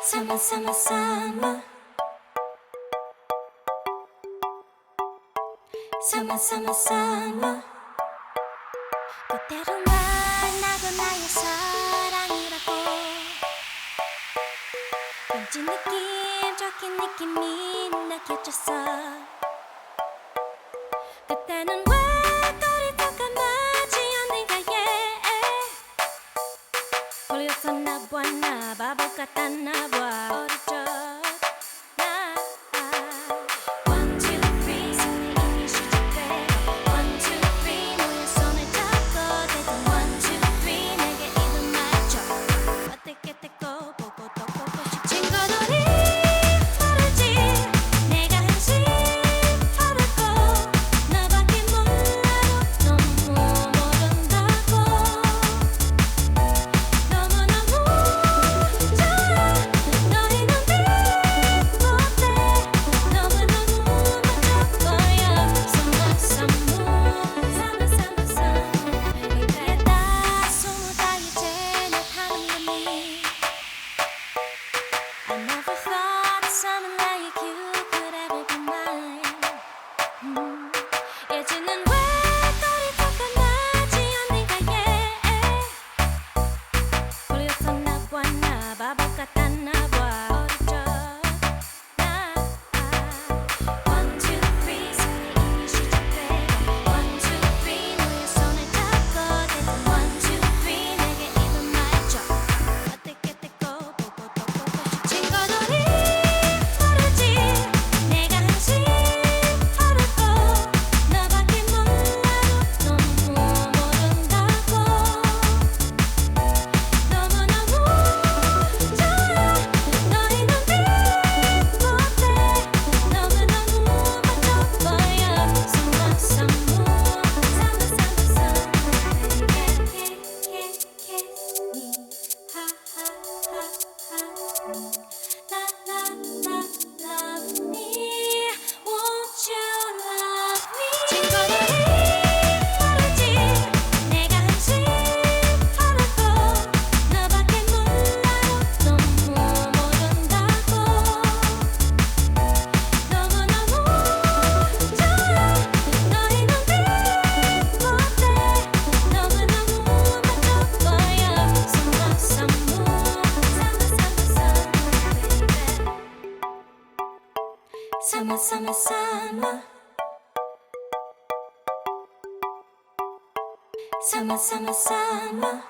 Summer, summer, summer. Summer, summer, summer. 그대로 말 나도 나의 사랑이라고 왠지 느낌적인 느낌이 느껴졌어. 그때는 왜 거리도 까마지 않는가에 걸렸었나 봐. 나 바보 같았나 봐. 어릴 적 나 One, two, three 손에 이미 시작돼. One, two, three 너의 손을 잡고 대도 One, two, three 내게 이름 말해줘. 어떻게 됐고 보고 또 보고 싶어. 친구들이 말하지 내가 한심 하라고. 너밖에 몰라도 너무 모른다고. 너무너무 좋아 너의 눈빛 못해. 너무너무 멋져 보여. Summer, summer, summer, summer, summer. 내게 다 소모다 이제 나타난 거니. I never thought someone like you could ever be mine. 예지는 왜 거리도 까마지 않는가에 걸렸었나 봐. 나 바보 같았나 봐. 어릴 적 나 One, two, three 손에 이미 시작돼. One, two, three 너의 손을 잡고 대도 One, two, three 내게 이름 말해줘. 어떻게 됐고 보고 또 보고 싶어. 친구들이 말하지 내가 한심 하라고. 너밖에 몰라도 너무 모른다고. 너무너무 좋아 너의 눈빛 못해. 너무너무 멋져 보여. Summer, summer, summer, summer, summer. Kiss me, ha ha ha ha. La la la, love me, won't you love me? 친구들이 말하지 내가 한심 하라고. 너밖에 몰라도 너무 모른다고. 너무너무 좋아 너의 눈빛 못해. 너무너무 멋져 보여. Summer, summer, summer, summer, summer, baby. Summer, summer, summer. Summer, summer, summer.